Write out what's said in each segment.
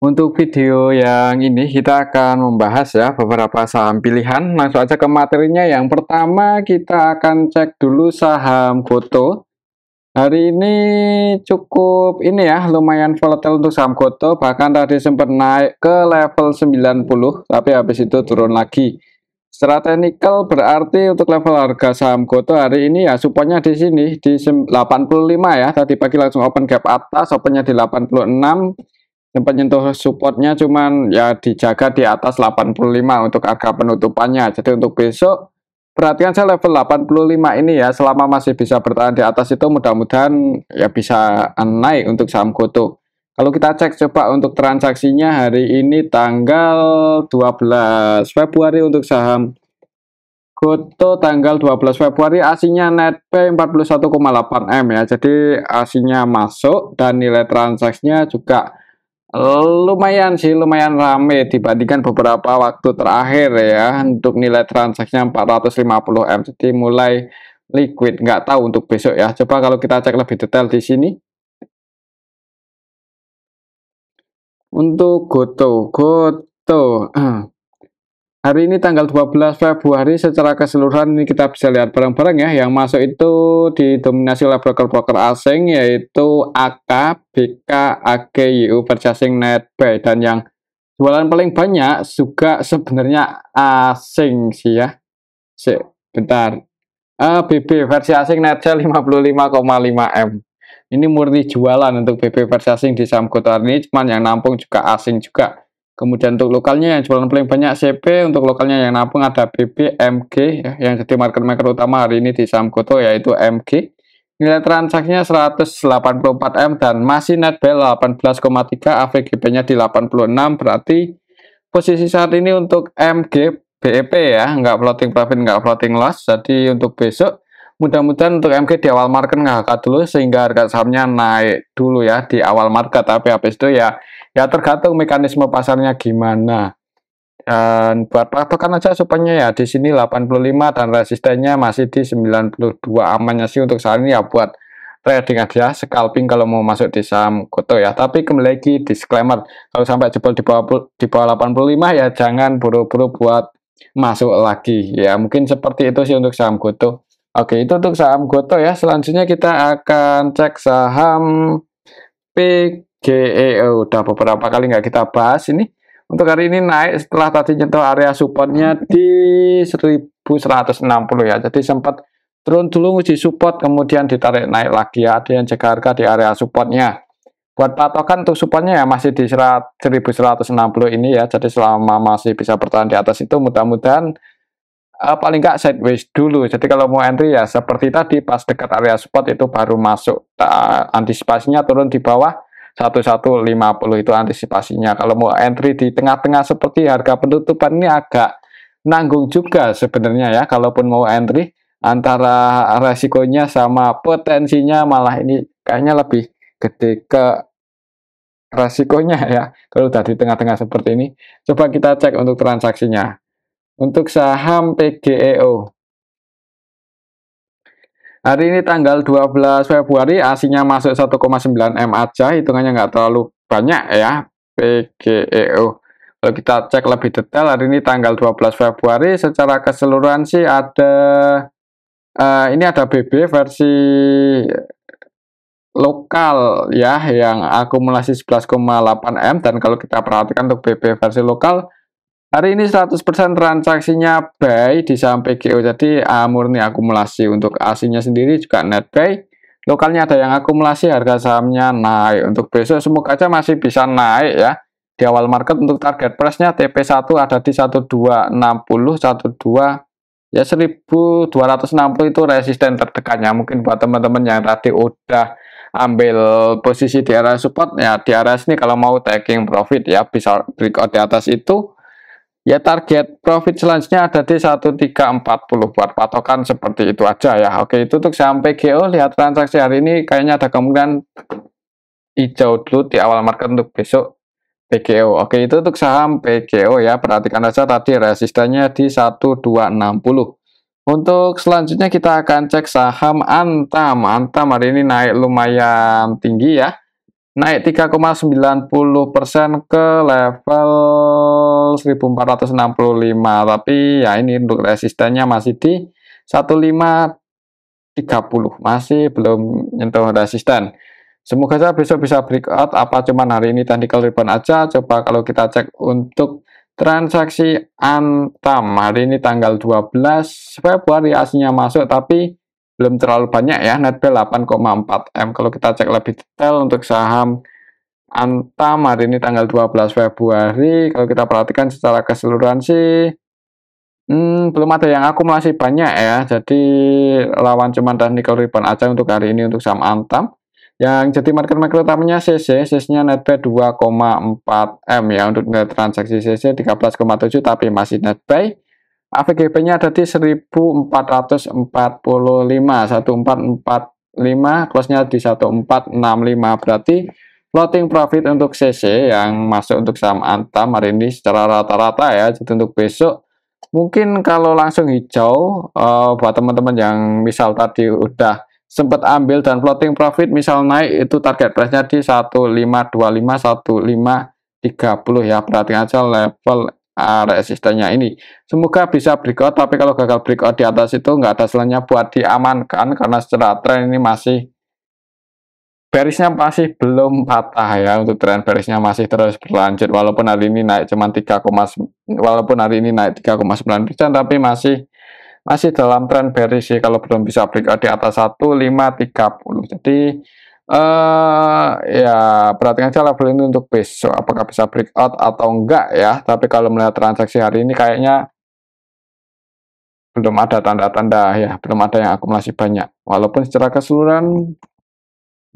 Untuk video yang ini kita akan membahas ya beberapa saham pilihan. Langsung aja ke materinya. Yang pertama kita akan cek dulu saham Goto. Hari ini cukup ini ya, lumayan volatile untuk saham Goto. Bahkan tadi sempat naik ke level 90, tapi habis itu turun lagi. Secara teknikal berarti untuk level harga saham Goto hari ini ya supportnya di sini di 85 ya. Tadi pagi langsung open gap atas, opennya di 86. Sempat nyentuh supportnya cuman ya dijaga di atas 85 untuk harga penutupannya. Jadi untuk besok perhatikan saya level 85 ini ya, selama masih bisa bertahan di atas itu mudah-mudahan ya bisa naik untuk saham Goto. Kalau kita cek coba untuk transaksinya hari ini tanggal 12 Februari untuk saham Goto tanggal 12 Februari asinya netpay 41,8 M ya. Jadi asinya masuk dan nilai transaksinya juga lumayan sih, lumayan rame dibandingkan beberapa waktu terakhir ya. Untuk nilai transaksinya 450 M, jadi mulai liquid. Nggak tahu untuk besok ya. Coba kalau kita cek lebih detail di sini. Untuk Goto hari ini tanggal 12 Februari secara keseluruhan ini kita bisa lihat bareng-bareng ya. Yang masuk itu didominasi oleh broker-broker asing yaitu AK, BK, AGYU, Purchasing, Netbuy, dan yang jualan paling banyak juga sebenarnya asing sih ya. Bentar. BB versi asing Netgel 55,5 M. Ini murni jualan untuk BB versi asing di saham Goto ini, cuman yang nampung juga asing juga. Kemudian untuk lokalnya yang jualan paling banyak CP, untuk lokalnya yang nampung ada BB, MG ya, yang jadi market maker utama hari ini di saham Goto yaitu MG. Nilai transaksinya 184 M dan masih netbuy 18,3, AVGB-nya di 86, berarti posisi saat ini untuk MG BEP ya, nggak floating profit, nggak floating loss. Jadi untuk besok mudah-mudahan untuk MG di awal market ngangkat dulu sehingga harga sahamnya naik dulu ya di awal market, tapi habis itu ya tergantung mekanisme pasarnya gimana. Dan buat patokan aja supaya ya di sini 85 dan resistennya masih di 92. Amannya sih untuk saat ini ya buat trading aja, scalping kalau mau masuk di saham Goto ya. Tapi kembali lagi disclaimer, kalau sampai jebol di bawah 85 ya jangan buru-buru buat masuk lagi ya. Mungkin seperti itu sih untuk saham Goto. Oke, itu untuk saham Goto ya. Selanjutnya kita akan cek saham PGEO. Udah beberapa kali nggak kita bahas ini. Untuk hari ini naik setelah tadi nyentuh area supportnya di 1160 ya. Jadi sempat turun dulu uji support, kemudian ditarik naik lagi ya. Ada yang jaga harga di area supportnya. Buat patokan untuk supportnya ya masih di 1160 ini ya. Jadi selama masih bisa bertahan di atas itu mudah-mudahan paling nggak sideways dulu. Jadi kalau mau entry ya seperti tadi pas dekat area support itu baru masuk. Antisipasinya turun di bawah 1150 itu antisipasinya. Kalau mau entry di tengah-tengah seperti harga penutupan ini agak nanggung juga sebenarnya ya. Kalaupun mau entry antara resikonya sama potensinya malah ini kayaknya lebih gede ke resikonya ya. Kalau udah di tengah-tengah seperti ini. Coba kita cek untuk transaksinya. Untuk saham PGEO. Hari ini tanggal 12 Februari asinya masuk 1,9 M aja, hitungannya nggak terlalu banyak ya PGEO. Kalau kita cek lebih detail hari ini tanggal 12 Februari secara keseluruhan sih ada ini ada BB versi lokal ya yang akumulasi 11,8 M, dan kalau kita perhatikan untuk BB versi lokal hari ini 100% transaksinya buy di saham PGEO, jadi murni akumulasi. Untuk aslinya sendiri juga net buy, lokalnya ada yang akumulasi, harga sahamnya naik. Untuk besok semoga aja masih bisa naik ya. Di awal market untuk target price-nya TP1 ada di 1260, 12 ya 1260 itu resisten terdekatnya. Mungkin buat teman-teman yang tadi udah ambil posisi di area support ya, di area sini kalau mau taking profit ya bisa breakout di atas itu. Ya target profit selanjutnya ada di 1340, buat patokan seperti itu aja ya. Oke, itu untuk saham PGEO. Lihat transaksi hari ini kayaknya ada kemungkinan hijau dulu di awal market untuk besok PGEO. Oke, itu untuk saham PGEO ya. Perhatikan aja tadi resistennya di 1260. Untuk selanjutnya kita akan cek saham Antam. Antam hari ini naik lumayan tinggi ya. naik 3,90% ke level 1465, tapi ya ini untuk resistennya masih di 1530, masih belum nyentuh resisten. Semoga saja besok bisa breakout, apa cuman hari ini technical rebound aja. Coba kalau kita cek untuk transaksi Antam hari ini tanggal 12 Februari aslinya masuk, tapi belum terlalu banyak ya, net buy 8,4 M. Kalau kita cek lebih detail untuk saham Antam hari ini tanggal 12 Februari, kalau kita perhatikan secara keseluruhan sih belum ada yang akumulasi banyak ya, jadi lawan cuman technical rebound aja untuk hari ini untuk saham Antam. Yang jadi market maker utamanya CC, CC-nya net buy 2,4 M ya, untuk nilai transaksi CC 13,7 tapi masih net buy. AVGB-nya ada di 1445, 1445, close-nya di 1465, berarti floating profit untuk CC yang masuk untuk saham Antam hari ini secara rata-rata ya. Jadi untuk besok mungkin kalau langsung hijau, buat teman-teman yang misal tadi udah sempat ambil dan floating profit misal naik, itu target price-nya di 1525, 1530 ya. Perhatikan aja level resistennya ini. Semoga bisa breakout, tapi kalau gagal breakout di atas itu nggak ada salahnya buat diamankan, karena secara tren ini masih bearish-nya masih belum patah ya. Untuk tren bearish-nya masih terus berlanjut, walaupun hari ini naik cuma 3,9%, tapi masih dalam tren bearish sih kalau belum bisa breakout di atas 1530. Jadi ya perhatikan aja level ini untuk besok apakah bisa breakout atau enggak ya. Tapi kalau melihat transaksi hari ini kayaknya belum ada tanda-tanda ya, belum ada yang akumulasi banyak, walaupun secara keseluruhan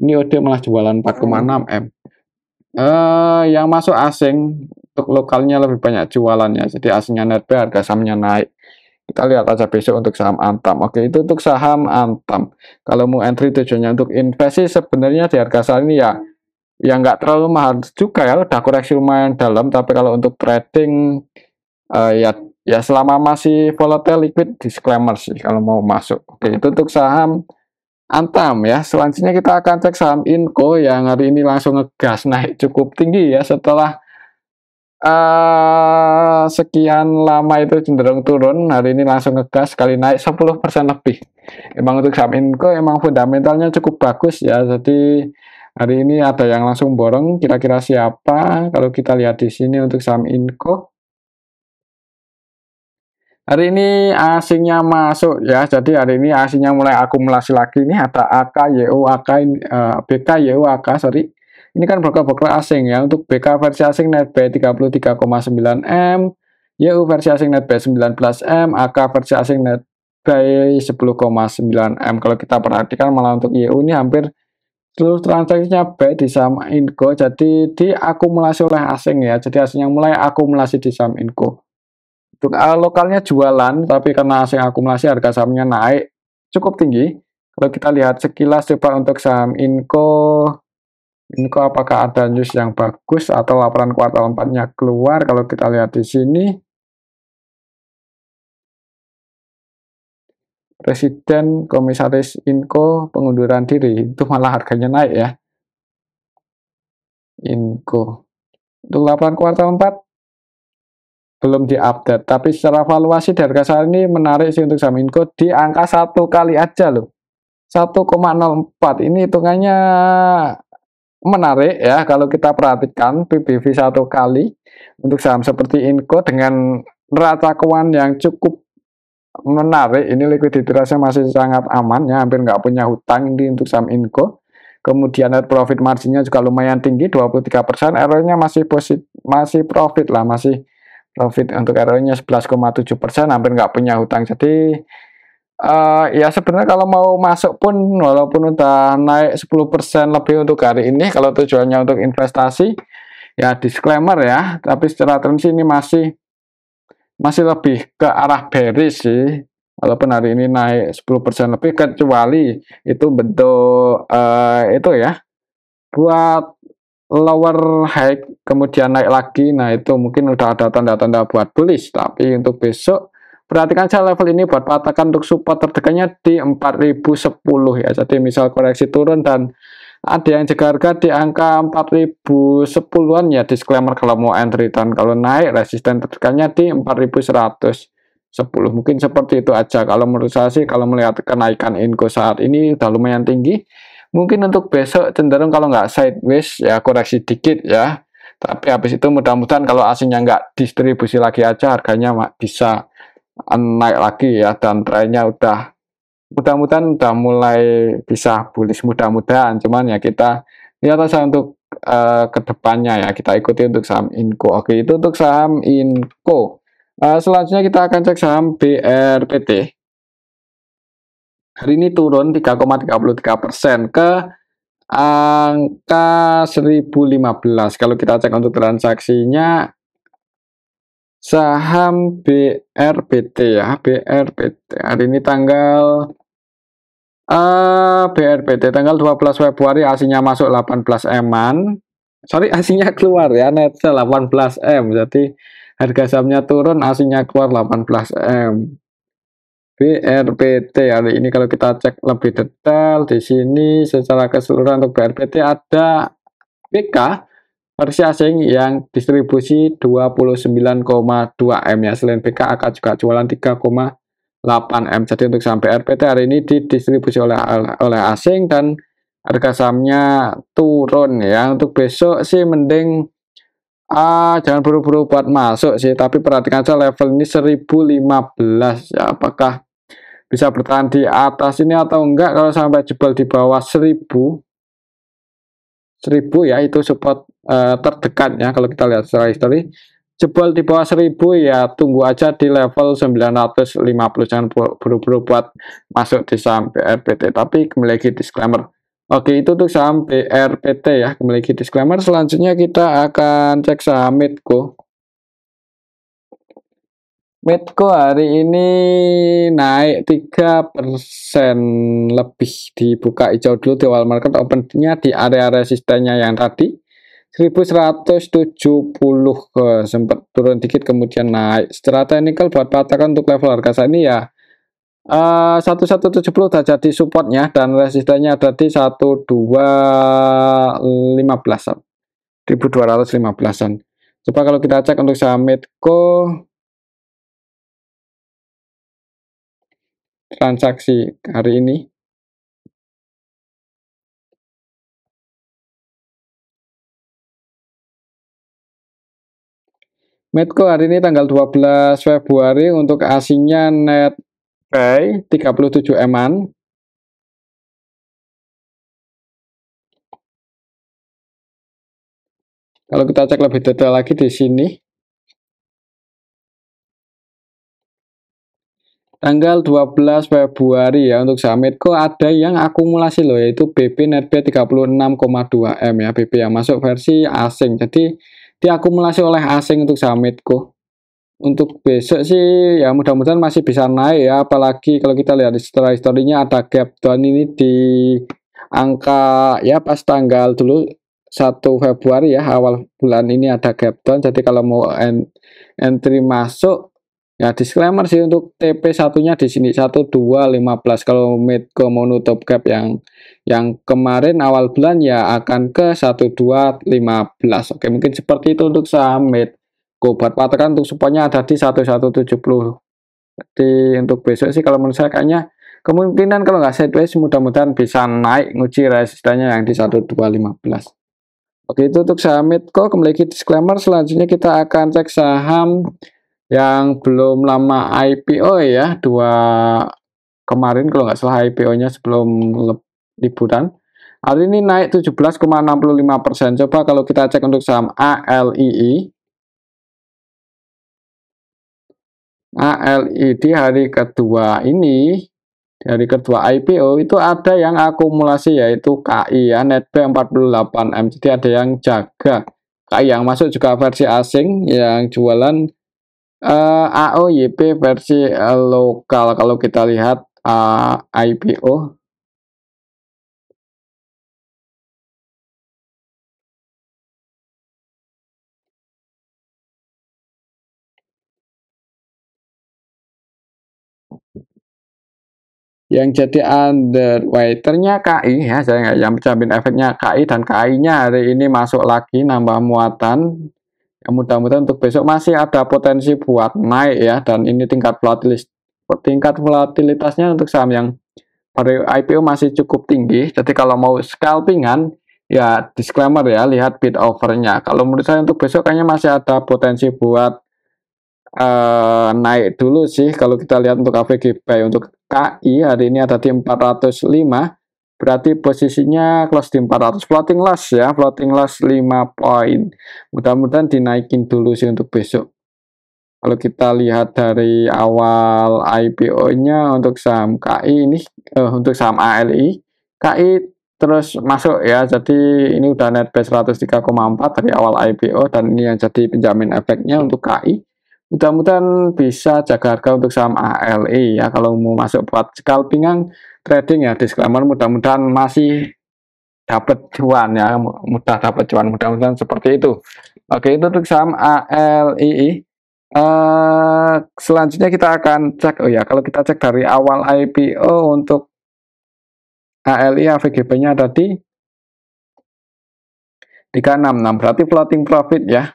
ini OD malah jualan 4,6 M. Yang masuk asing untuk lokalnya lebih banyak jualannya, jadi asingnya net buy, harga sahamnya naik. Kita lihat aja besok untuk saham Antam. Oke, itu untuk saham Antam. Kalau mau entry tujuannya untuk investasi, sebenarnya di harga saat ini ya nggak terlalu mahal juga ya, udah koreksi lumayan dalam. Tapi kalau untuk trading ya selama masih volatile liquid, disclaimer sih kalau mau masuk. Oke, itu untuk saham Antam ya. Selanjutnya kita akan cek saham Inco yang hari ini langsung ngegas naik cukup tinggi ya, setelah sekian lama itu cenderung turun, hari ini langsung ngegas sekali naik 10% lebih. Emang untuk saham Inco emang fundamentalnya cukup bagus ya, jadi hari ini ada yang langsung borong. Kira-kira siapa? Kalau kita lihat di sini untuk saham Inco, hari ini asingnya masuk ya, jadi hari ini asingnya mulai akumulasi lagi. Ini ada AK, YU, AK, BK, YU, AK, sorry. Ini kan broker-broker asing ya. Untuk BK versi asing net buy 33,9 M, YU versi asing net buy 19 M, AK versi asing net buy 10,9 M. Kalau kita perhatikan malah untuk YU ini hampir seluruh transaksinya buy di saham Inco, jadi diakumulasi oleh asing ya. Jadi asing yang mulai akumulasi di saham Inco. Untuk lokalnya jualan, tapi karena asing akumulasi harga sahamnya naik cukup tinggi. Kalau kita lihat sekilas coba untuk saham Inco apakah ada news yang bagus atau laporan kuartal 4-nya keluar. Kalau kita lihat di sini, Presiden Komisaris Inco pengunduran diri, itu malah harganya naik ya. Inco untuk laporan kuartal 4 belum diupdate, tapi secara valuasi di harga saat ini menarik sih untuk saham Inco, di angka 1 kali aja loh, 1,04. Ini hitungannya menarik ya kalau kita perhatikan PBV 1 kali untuk saham seperti Inco dengan neraca keuangan yang cukup menarik. Ini likuiditasnya masih sangat aman ya, hampir nggak punya hutang di untuk saham Inco. Kemudian net profit marginnya juga lumayan tinggi 23%, ROE-nya masih profit lah, masih profit. Untuk ROE-nya 11,7%, hampir nggak punya hutang. Jadi ya sebenarnya kalau mau masuk pun walaupun udah naik 10% lebih untuk hari ini, kalau tujuannya untuk investasi ya disclaimer ya, tapi secara tren ini masih lebih ke arah bearish sih, walaupun hari ini naik 10% lebih, kecuali itu bentuk itu ya buat lower high kemudian naik lagi, nah itu mungkin udah ada tanda-tanda buat bullish. Tapi untuk besok perhatikan saja level ini buat patakan untuk support terdekatnya di 4010 ya. Jadi misal koreksi turun dan ada yang jaga harga di angka 4010-an ya, disclaimer kalau mau entry ton. Kalau naik resisten terdekatnya di 4110. Mungkin seperti itu aja. Kalau menurut saya sih, kalau melihat kenaikan Inco saat ini udah lumayan tinggi, mungkin untuk besok cenderung kalau nggak sideways ya koreksi dikit ya. Tapi habis itu mudah-mudahan kalau asingnya nggak distribusi lagi aja, harganya bisa naik lagi ya, dan trennya udah mudah-mudahan udah mulai bisa bullish, mudah-mudahan. Cuman ya kita lihat aja untuk kedepannya ya, kita ikuti untuk saham Inco. Oke, itu untuk saham Inco. Selanjutnya kita akan cek saham BRPT. Hari ini turun 3,33% ke angka 1015. Kalau kita cek untuk transaksinya, saham BRPT ya, BRPT hari ini tanggal BRPT tanggal 12 Februari aslinya masuk 18 M-an. Sorry, aslinya keluar ya, net sell 18 M. Jadi harga sahamnya turun, aslinya keluar 18 M. BRPT hari ini kalau kita cek lebih detail di sini secara keseluruhan untuk BRPT ada BK versi asing yang distribusi 29,2 M ya. Selain BK akan juga jualan 3,8 M. Jadi untuk saham BRPT hari ini didistribusi oleh asing dan harga sahamnya turun ya. Untuk besok sih mending jangan buru-buru buat masuk sih, tapi perhatikan aja level ini 1015 ya. Apakah bisa bertahan di atas ini atau enggak? Kalau sampai jebol di bawah 1000 ya, itu support terdekat ya. Kalau kita lihat secara histori, jebol di bawah 1000 ya tunggu aja di level 950. Jangan buru-buru buat masuk di saham BRPT. Tapi kembali lagi disclaimer. Oke, itu untuk saham BRPT ya, kembali lagi disclaimer. Selanjutnya kita akan cek saham Medco. Medco hari ini naik 3% lebih, dibuka hijau dulu di awal market, opennya di area resistennya yang tadi 1170, sempat turun dikit kemudian naik. Secara teknikal buat patokan untuk level harga saat ini ya 1170 udah jadi supportnya dan resistennya ada di 1215-an, 1215-an. Coba kalau kita cek untuk saham Medco transaksi hari ini, Medco hari ini tanggal 12 Februari untuk asingnya net pay 37 M-an. Kalau kita cek lebih detail lagi di sini, tanggal 12 Februari ya, untuk saham Medco ada yang akumulasi loh, yaitu BP netpay 36,2 M ya, BP yang masuk versi asing. Jadi diakumulasi oleh asing untuk saham Medco. Untuk besok sih ya mudah-mudahan masih bisa naik ya, apalagi kalau kita lihat setelah historinya ada gap down ini di angka ya pas tanggal dulu 1 Februari ya, awal bulan ini ada gap down. Jadi kalau mau entry masuk ya, disclaimer sih untuk TP satunya di sini 1215. Kalau Medco mau nutup gap yang kemarin awal bulan ya akan ke 1215. Oke, mungkin seperti itu untuk saham Medco. Buat patokan untuk supportnya ada di 1170. Jadi untuk besok sih kalau menurut saya kayaknya kemungkinan kalau nggak sideways mudah-mudahan bisa naik nguji resistennya yang di 1215. Oke, itu untuk saham Medco. Kembali lagi disclaimer, selanjutnya kita akan cek saham yang belum lama IPO ya, kemarin kalau nggak salah IPO-nya sebelum liburan. Hari ini naik 17,65%. Coba kalau kita cek untuk saham ALII. ALI di hari kedua ini, dari kedua IPO itu ada yang akumulasi yaitu KI ya, netpay 48 M. Jadi ada yang jaga. KI yang masuk juga versi asing, yang jualan AOYP versi lokal. Kalau kita lihat IPO, Yang jadi underwriternya KI ya, yang menjamin efeknya KI, dan KI-nya hari ini masuk lagi nambah muatan. Ya, mudah-mudahan untuk besok masih ada potensi buat naik ya, dan ini tingkat volatilitasnya untuk saham yang pada IPO masih cukup tinggi. Jadi kalau mau scalpingan ya disclaimer ya, lihat bid overnya. Kalau menurut saya untuk besok kayaknya masih ada potensi buat naik dulu sih. Kalau kita lihat untuk AVGBay, untuk KI hari ini ada di 405, berarti posisinya close di 400, floating loss ya, floating loss 5 poin. Mudah-mudahan dinaikin dulu sih untuk besok. Kalau kita lihat dari awal IPO-nya untuk saham KI ini, untuk saham ALI, KI terus masuk ya, jadi ini udah net base 103,4 dari awal IPO, dan ini yang jadi penjamin efeknya untuk KI. Mudah-mudahan bisa jaga harga untuk saham ALI ya, kalau mau masuk buat scalpingan trading ya, disclaimer, mudah-mudahan masih dapat cuan ya, mudah dapat cuan, mudah-mudahan seperti itu. Oke, itu untuk saham ALII. Selanjutnya kita akan cek, oh ya, kalau kita cek dari awal IPO untuk ALI AVGB-nya ada di 366, berarti floating profit ya.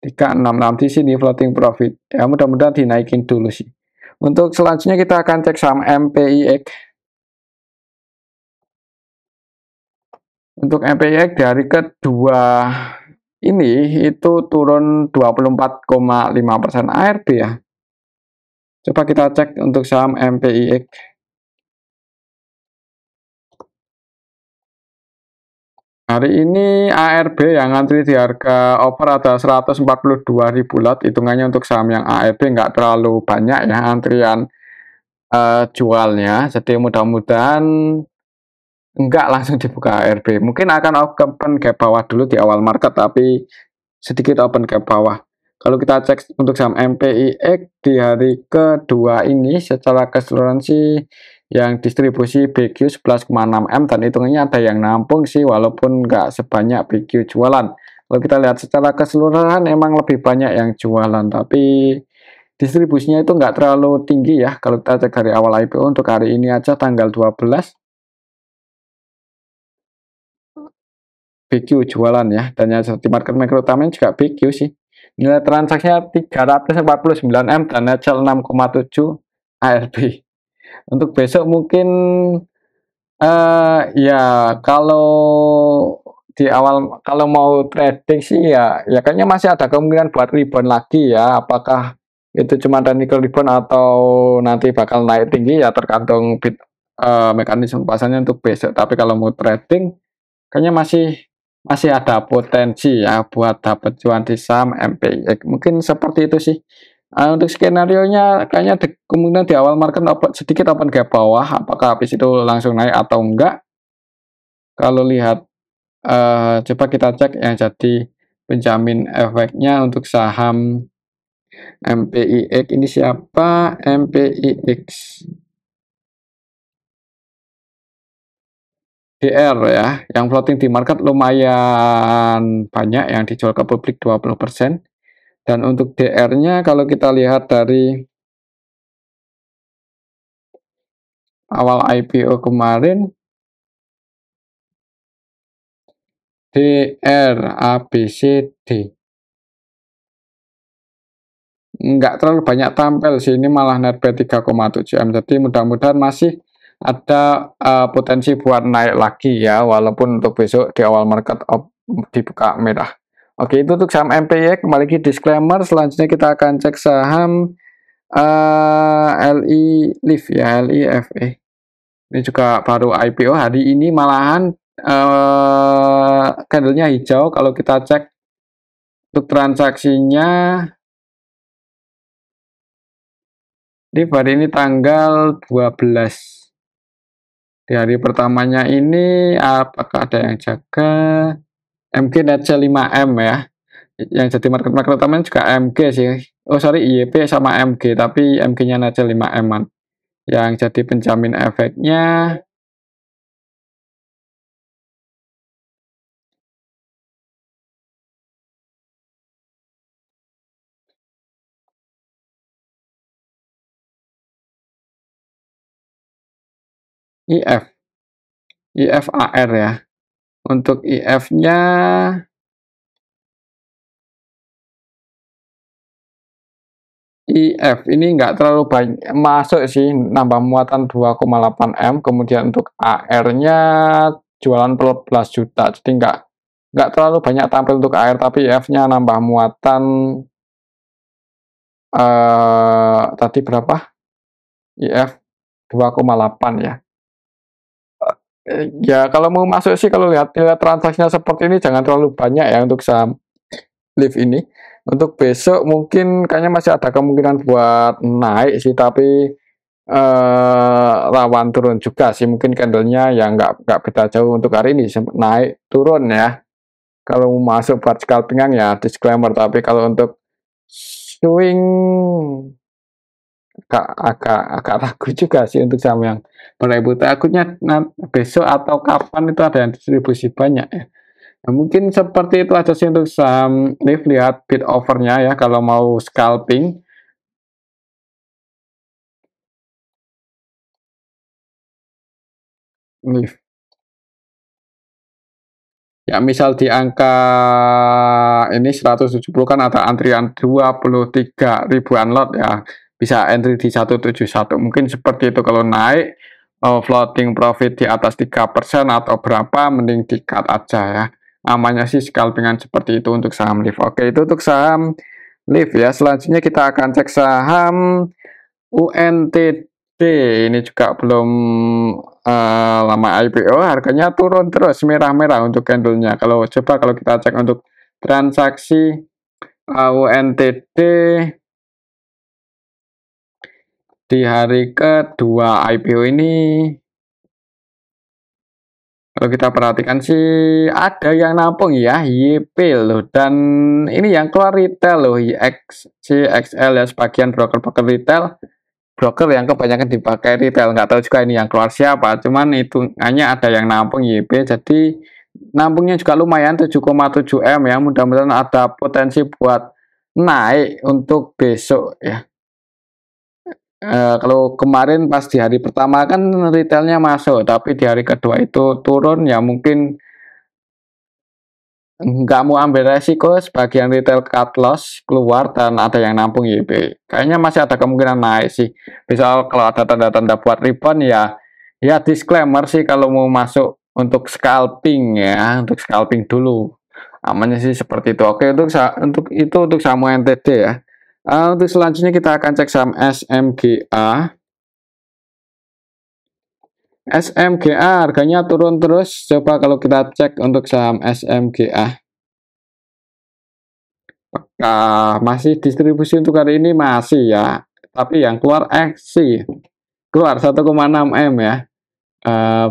366 di sini floating profit. Ya, mudah-mudahan dinaikin dulu sih. Untuk selanjutnya kita akan cek saham MPIX. Untuk MPIX dari kedua ini itu turun 24,5% ARB ya. Coba kita cek untuk saham MPIX. Hari ini ARB yang ngantri di harga over ada 142.000 lot, hitungannya untuk saham yang ARB nggak terlalu banyak ya antrian jualnya, jadi mudah-mudahan enggak langsung dibuka ARB. Mungkin akan open gap bawah dulu di awal market, tapi sedikit open gap bawah. Kalau kita cek untuk saham MPIX di hari kedua ini secara keseluruhan sih yang distribusi BQ 11,6 M, dan hitungannya ada yang nampung sih walaupun nggak sebanyak BQ jualan. Kalau kita lihat secara keseluruhan emang lebih banyak yang jualan, tapi distribusinya itu nggak terlalu tinggi ya. Kalau kita cek dari awal IPO untuk hari ini aja tanggal 12, BQ jualan ya, dan yang di market maker utamanya juga BQ sih. Nilai transaksinya 349 M dan net sell 6,7 ARB. Untuk besok mungkin ya kalau di awal, kalau mau trading sih ya kayaknya masih ada kemungkinan buat rebound lagi ya. Apakah itu cuma technical rebound atau nanti bakal naik tinggi ya, tergantung mekanisme pasarnya untuk besok. Tapi kalau mau trading kayaknya masih ada potensi ya buat dapat cuan di saham MPIX. Mungkin seperti itu sih. Untuk skenario nya kayaknya kemungkinan di awal market sedikit open gap bawah. Apakah habis itu langsung naik atau enggak? Kalau lihat, coba kita cek yang jadi penjamin efeknya untuk saham MPIX ini siapa? MPIX DR ya, yang floating di market lumayan banyak yang dijual ke publik 20%. Dan untuk DR-nya kalau kita lihat dari awal IPO kemarin, DR ABCD nggak terlalu banyak tampil sih, ini malah netback 3,7 M, jadi mudah-mudahan masih ada potensi buat naik lagi ya, walaupun untuk besok di awal market dibuka merah. Oke, itu untuk saham MPY. Kembali lagi disclaimer, selanjutnya kita akan cek saham LI Live ya, LIFE. Ini juga baru IPO hari ini, malahan candlenya hijau. Kalau kita cek untuk transaksinya di hari ini tanggal 12. Di hari pertamanya ini apakah ada yang jaga? MG net 5M ya. Yang jadi market utamanya juga MG sih. Oh sorry, IYP sama MG, tapi MG-nya net 5M-an. Yang jadi penjamin efeknya IF, IFAR ya. Untuk IF-nya IF ini nggak terlalu banyak masuk sih, nambah muatan 2,8 M, kemudian untuk AR-nya jualan 14 juta, jadi nggak terlalu banyak tampil untuk AR, tapi IF-nya nambah muatan tadi berapa? IF 2,8 ya. Ya kalau mau masuk sih, kalau lihat nilai transaksinya seperti ini jangan terlalu banyak ya untuk saham Lift ini. Untuk besok mungkin kayaknya masih ada kemungkinan buat naik sih, tapi rawan turun juga sih. Mungkin candlenya ya nggak beda jauh untuk hari ini, naik turun ya. Kalau mau masuk buat scalpingan ya disclaimer, tapi kalau untuk swing agak ragu juga sih untuk saham yang beribu. Takutnya besok atau kapan itu ada yang distribusi banyak ya. Nah, mungkin seperti itu aja sih untuk saham Lift. Lihat bid overnya ya kalau mau scalping. Lift. Ya misal di angka ini 170 kan ada antrian 23 ribuan lot ya. Bisa entry di 171. Mungkin seperti itu. Kalau naik floating profit di atas 3% atau berapa, mending di cut aja ya. Namanya sih scalpingan seperti itu untuk saham Lift. Oke, itu untuk saham Lift ya. Selanjutnya kita akan cek saham UNTD. Ini juga belum lama IPO, harganya turun terus merah-merah untuk candlenya. Kalau kita cek untuk transaksi UNTD di hari kedua IPO ini, kalau kita perhatikan sih ada yang nampung ya, YP loh, dan ini yang keluar retail loh, YXL ya, sebagian broker-broker retail, broker yang kebanyakan dipakai retail, nggak tahu juga ini yang keluar siapa, cuman itu hanya ada yang nampung YP, jadi nampungnya juga lumayan 7,7 M ya, mudah-mudahan ada potensi buat naik untuk besok ya. Kalau kemarin pas di hari pertama kan retailnya masuk, tapi di hari kedua itu turun ya, mungkin nggak mau ambil resiko, sebagian retail cut loss keluar dan ada yang nampung YP. Kayaknya masih ada kemungkinan naik sih. Misal kalau ada tanda-tanda buat rebound ya disclaimer sih kalau mau masuk untuk scalping ya, untuk scalping dulu. Amannya sih seperti itu. Oke, untuk saham NTD ya. Untuk selanjutnya kita akan cek saham SMGA. SMGA harganya turun terus. Coba kalau kita cek untuk saham SMGA. Masih distribusi untuk hari ini masih ya. Tapi yang keluar XC. Keluar 1,6 M ya.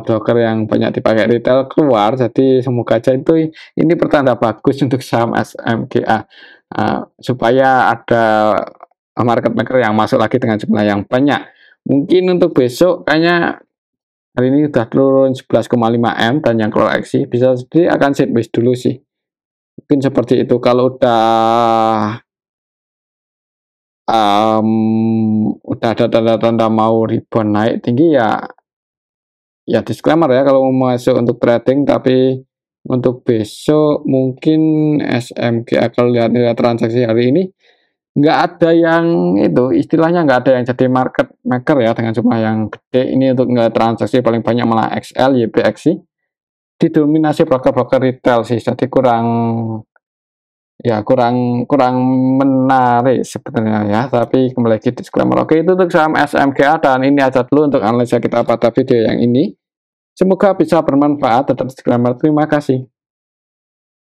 Broker yang banyak dipakai retail keluar, jadi semoga aja ini pertanda bagus untuk saham SMGA, supaya ada market maker yang masuk lagi dengan jumlah yang banyak. Mungkin untuk besok kayaknya hari ini udah turun 11,5 M dan yang keluar XC bisa jadi akan sideways dulu sih, mungkin seperti itu. Kalau udah ada tanda-tanda mau rebound naik tinggi ya disclaimer ya kalau mau masuk untuk trading, tapi untuk besok mungkin SMG akan lihat nilai transaksi hari ini nggak ada yang itu, istilahnya nggak ada yang jadi market maker ya dengan jumlah yang gede. Ini untuk nilai transaksi paling banyak malah XL, YPXC didominasi broker-broker retail sih, jadi kurang menarik sebenarnya ya, tapi kembali lagi disclaimer. Oke, itu untuk saham SMGA, dan ini aja dulu untuk analisa kita pada video yang ini. Semoga bisa bermanfaat. Tetap disclaimer. Terima kasih.